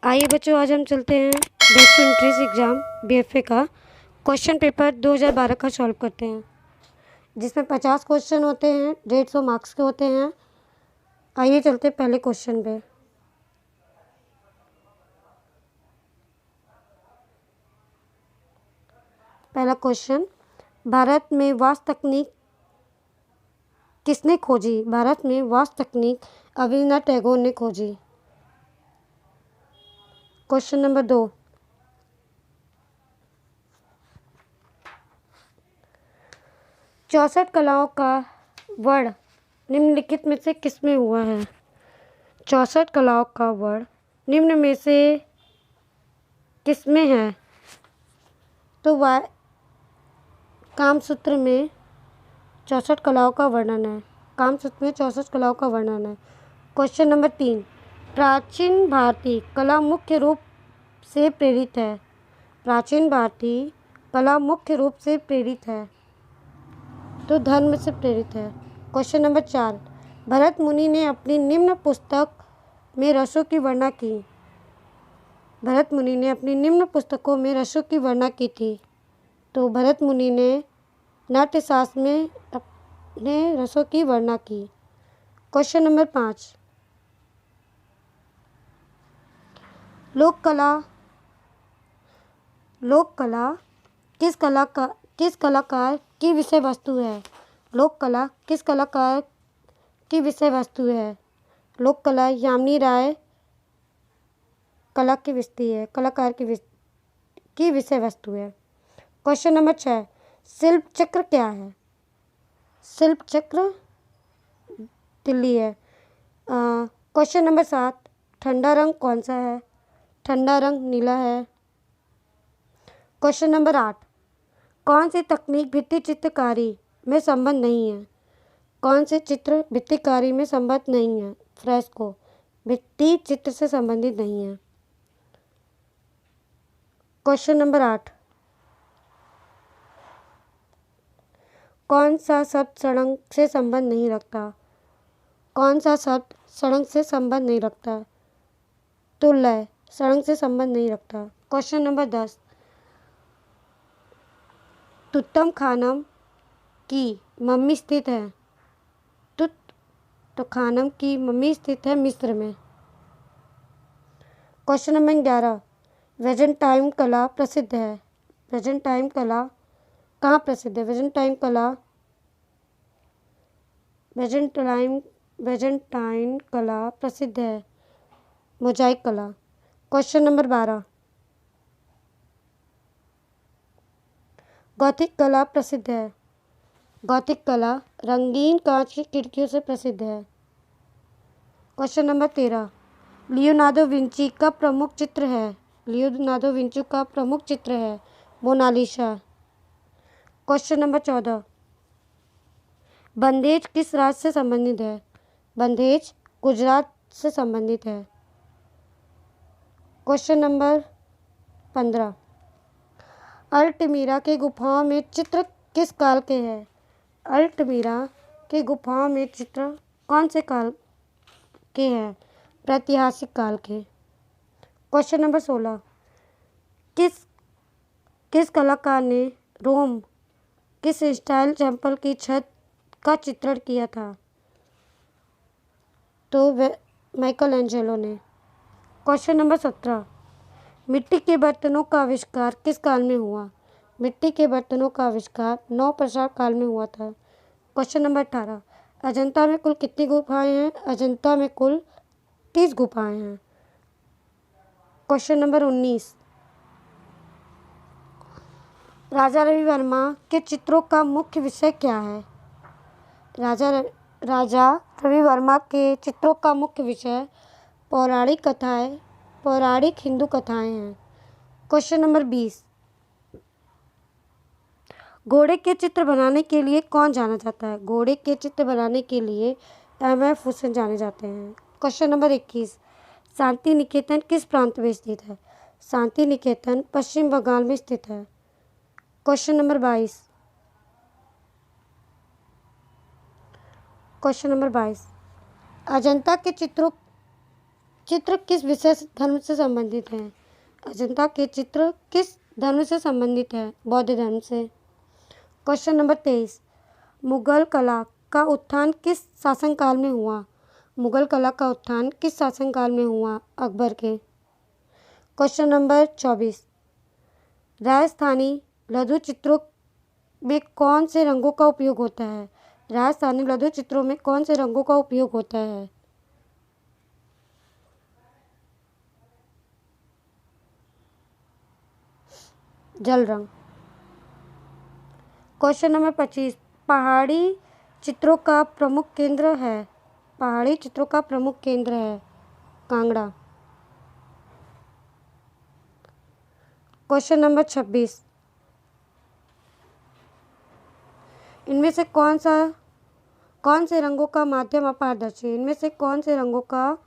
आइए बच्चों, आज हम चलते हैं बेस्ट एंट्रेंस एग्ज़ाम बीएफए का क्वेश्चन पेपर 2012 का सॉल्व करते हैं, जिसमें 50 क्वेश्चन होते हैं, 150 मार्क्स के होते हैं। आइए चलते हैं पहले क्वेश्चन पे। पहला क्वेश्चन, भारत में वाष्प तकनीक किसने खोजी? भारत में वाष्प तकनीक रवींद्रनाथ टैगोर ने खोजी। क्वेश्चन नंबर 2, चौसठ कलाओं का वर्ण निम्नलिखित में से किसमें हुआ है? 64 कलाओं का वर्ण निम्न में से किसमें है? तो कामसूत्र में 64 कलाओं का वर्णन है। कामसूत्र में 64 कलाओं का वर्णन है। क्वेश्चन नंबर 3, प्राचीन भारतीय कला मुख्य रूप से प्रेरित है। प्राचीन भारतीय कला मुख्य रूप से प्रेरित है, तो धर्म से प्रेरित है। क्वेश्चन नंबर 4, भरत मुनि ने अपनी निम्न पुस्तक में रसों की वर्णना की। भरत मुनि ने अपनी निम्न पुस्तकों में रसों की वर्णना की थी, तो भरत मुनि ने नाट्यशास्त्र में अपने रसों की वर्णना की। क्वेश्चन नंबर 5, लोक कला किस कलाकार की विषय वस्तु है? लोक कला किस कलाकार की विषय वस्तु है? लोक कला यामिनी राय कलाकार की विषय वस्तु है। क्वेश्चन नंबर 6, शिल्प चक्र क्या है? शिल्प चक्र दिल्ली है। क्वेश्चन नंबर 7, ठंडा रंग कौन सा है? ठंडा रंग नीला है। क्वेश्चन नंबर 8, कौन सी तकनीक भित्ति चित्रकारी में संबद्ध नहीं है? कौन से चित्र भित्तिकारी में संबद्ध नहीं है? फ्रेस्को भित्ति चित्र से संबंधित नहीं है। क्वेश्चन नंबर 8, कौन सा शब्द सड़क से संबंध नहीं रखता? कौन सा शब्द सड़क से संबंध नहीं रखता? तो लय सड़क से संबंध नहीं रखता। क्वेश्चन नंबर 10, तुत्तम खानम की मम्मी स्थित है। तो खानम की मम्मी स्थित है मिस्र में। क्वेश्चन नंबर 11, वेजेंटाइन कला प्रसिद्ध है। वेजेंटाइन कला कहाँ प्रसिद्ध है? वेजेंटाइन कला प्रसिद्ध है मोजाइक कला। क्वेश्चन नंबर 12, गॉथिक कला प्रसिद्ध है। गॉथिक कला रंगीन कांच की खिड़कियों से प्रसिद्ध है। क्वेश्चन नंबर 13, लियोनार्डो विंची का प्रमुख चित्र है। लियोनार्डो विंची का प्रमुख चित्र है मोनालिसा। क्वेश्चन नंबर 14, बंधेज किस राज्य से संबंधित है? बंधेज गुजरात से संबंधित है। क्वेश्चन नंबर 15, अल्टमीरा के गुफाओं में चित्र किस काल के हैं? अल्टमीरा के गुफाओं में चित्र कौन से काल के हैं? प्रागैतिहासिक काल के। क्वेश्चन नंबर 16, किस कलाकार ने रोम किस स्टाइल टेम्पल की छत का चित्रण किया था? तो माइकल एंजेलो ने। क्वेश्चन नंबर 17, मिट्टी के बर्तनों का आविष्कार किस काल में हुआ? मिट्टी के बर्तनों का आविष्कार नवपाषाण काल में हुआ था। क्वेश्चन नंबर 18, अजंता में कुल कितनी गुफाएं हैं? अजंता में कुल 30 गुफाएं हैं। क्वेश्चन नंबर 19, राजा रवि वर्मा के चित्रों का मुख्य विषय क्या है? राजा रवि वर्मा के चित्रों का मुख्य विषय पौराणिक हिंदू कथाएं हैं। क्वेश्चन नंबर 20, घोड़े के चित्र बनाने के लिए कौन जाना जाता है? घोड़े के चित्र बनाने के लिए M.F. हुसैन जाने जाते हैं। क्वेश्चन नंबर 21, शांति निकेतन किस प्रांत में स्थित है? शांति निकेतन पश्चिम बंगाल में स्थित है। क्वेश्चन नंबर 22, अजंता के चित्रों चित्र किस विशेष धर्म से संबंधित है? अजंता के चित्र किस धर्म से संबंधित है? बौद्ध धर्म से। क्वेश्चन नंबर 23, मुगल कला का उत्थान किस शासनकाल में हुआ? मुगल कला का उत्थान किस शासनकाल में हुआ? अकबर के। क्वेश्चन नंबर 24, राजस्थानी लघु चित्रों में कौन से रंगों का उपयोग होता है? राजस्थानी लघु चित्रों में कौन से रंगों का उपयोग होता है? जल रंग। क्वेश्चन नंबर 25, पहाड़ी चित्रों का प्रमुख केंद्र है? पहाड़ी चित्रों का प्रमुख केंद्र है कांगड़ा। क्वेश्चन नंबर 26, इनमें से कौन से रंगों का माध्यम अपारदर्शी है? इनमें से कौन से रंगों का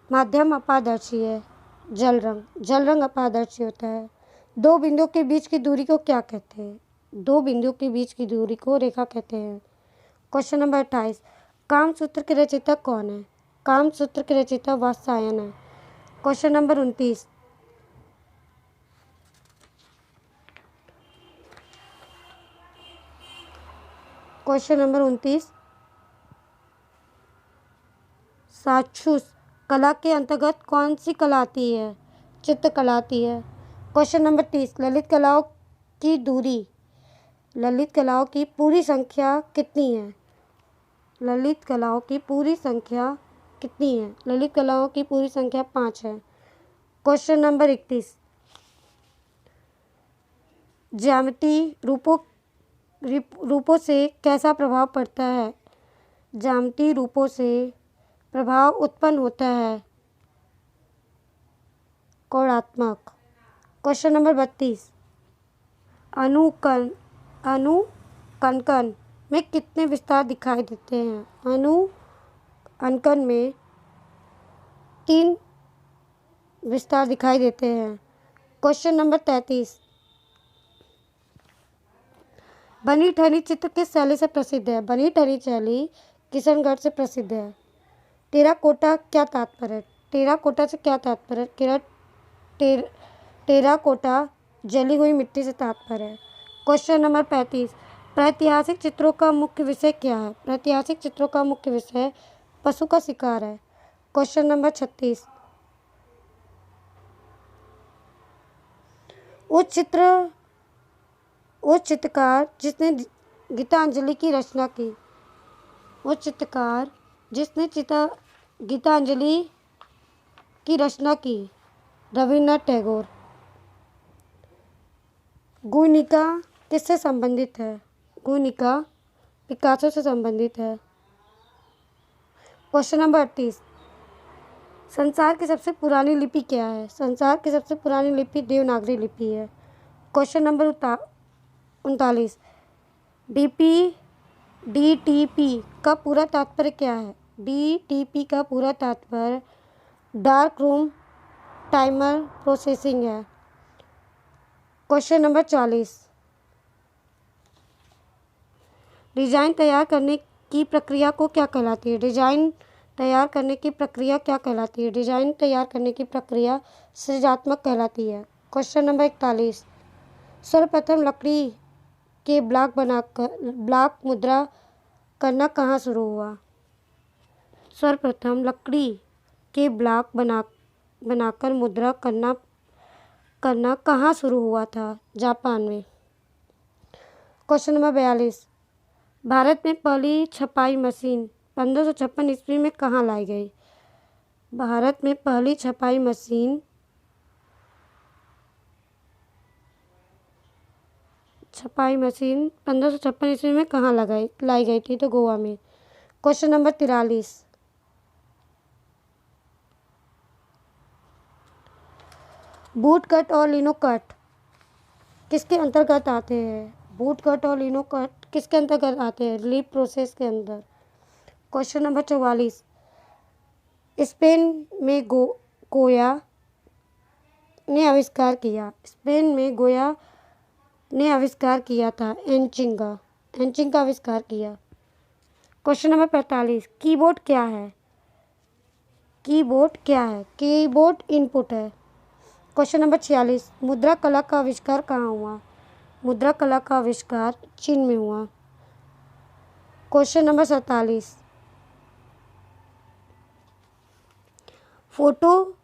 माध्यम अपारदर्शी है? जल रंग। जल रंग अपारदर्शी होता है। दो बिंदुओं के बीच की दूरी को क्या कहते हैं? दो बिंदुओं के बीच की दूरी को रेखा कहते हैं। क्वेश्चन नंबर 28, कामसूत्र के रचयिता कौन है? कामसूत्र के रचयिता वात्स्यायन है। क्वेश्चन नंबर 29, साक्षुष कला के अंतर्गत कौन सी कला आती है? चित्रकला आती है। क्वेश्चन नंबर 30, ललित कलाओं की दूरी, ललित कलाओं की पूरी संख्या कितनी है? ललित कलाओं की पूरी संख्या कितनी है? ललित कलाओं की पूरी संख्या 5 है। क्वेश्चन नंबर 31, ज्यामिति रूपों से कैसा प्रभाव पड़ता है? ज्यामिति रूपों से प्रभाव उत्पन्न होता है कोणात्मक। क्वेश्चन नंबर 32, अनुकंकन में कितने विस्तार दिखाई देते हैं? अनुकंकन में 3 विस्तार दिखाई देते हैं। क्वेश्चन नंबर 33, बनी ठनी चित्र किस शैली से प्रसिद्ध है? बनी ठनी शैली किशनगढ़ से प्रसिद्ध है। टेराकोटा क्या तात्पर्य है? टेराकोटा से क्या तात्पर्य है? टेराकोटा जली हुई मिट्टी से तात्पर्य है। क्वेश्चन नंबर 35, प्रातिहासिक चित्रों का मुख्य विषय क्या है? प्रातिहासिक चित्रों का मुख्य विषय पशु का शिकार है। क्वेश्चन नंबर 36, उस चित्रकार जिसने गीतांजलि की रचना की, उस चित्रकार जिसने गीतांजलि की रचना की, रविन्द्रनाथ टैगोर। गुर्निका किससे संबंधित है? गुर्निका पिकासो से संबंधित है। क्वेश्चन नंबर 38, संसार की सबसे पुरानी लिपि क्या है? संसार की सबसे पुरानी लिपि देवनागरी लिपि है। क्वेश्चन नंबर 39, डीटीपी का पूरा तात्पर्य क्या है? डीटीपी का पूरा तात्पर्य डार्क रूम टाइमर प्रोसेसिंग है। क्वेश्चन नंबर 40, डिजाइन तैयार करने की प्रक्रिया को क्या कहलाती है? डिजाइन तैयार करने की प्रक्रिया क्या कहलाती है? डिजाइन तैयार करने की प्रक्रिया सृजनात्मक कहलाती है। क्वेश्चन नंबर 41, सर्वप्रथम लकड़ी के ब्लॉक मुद्रा करना कहाँ शुरू हुआ? सर्वप्रथम लकड़ी के ब्लॉक बनाकर मुद्रा करना कहाँ शुरू हुआ था? जापान में। क्वेश्चन नंबर 42, भारत में पहली छपाई मशीन 1556 ईस्वी में कहाँ लाई गई? भारत में पहली छपाई मशीन 1556 ईस्वी में कहाँ लाई गई थी? तो गोवा में। क्वेश्चन नंबर 43, बूट कट और लिनो कट किसके अंतर्गत आते हैं? बूट कट और लिनो कट किसके अंतर्गत आते हैं? रिलीफ प्रोसेस के अंदर। क्वेश्चन नंबर 44, स्पेन में गोया ने आविष्कार किया। स्पेन में गोया ने आविष्कार किया था एचिंग का आविष्कार किया। क्वेश्चन नंबर 45, कीबोर्ड क्या है? कीबोर्ड क्या है? कीबोर्ड इनपुट है। क्वेश्चन नंबर 46, मुद्रा कला का आविष्कार कहाँ हुआ? मुद्रा कला का आविष्कार चीन में हुआ। क्वेश्चन नंबर 47, फोटो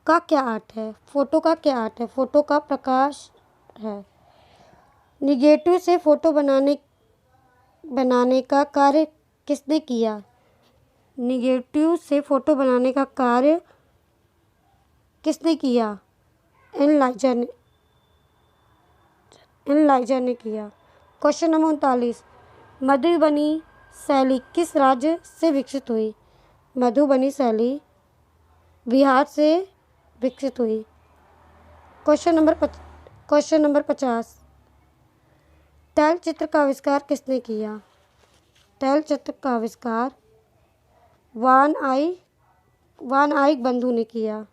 का क्या आर्ट है? फोटो का क्या आर्ट है? फोटो का प्रकाश है। निगेटिव से फोटो बनाने का कार्य किसने किया? निगेटिव से फोटो बनाने का कार्य किसने किया? एनालाइजर ने किया। क्वेश्चन नंबर 39, मधुबनी शैली किस राज्य से विकसित हुई? मधुबनी शैली बिहार से विकसित हुई। क्वेश्चन नंबर 50, तैलचित्र का आविष्कार किसने किया? तैलचित्र का आविष्कार वान आइक बंधु ने किया।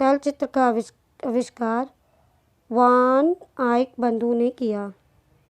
तैलचित्र का आविष्कार वान आइक बंधु ने किया।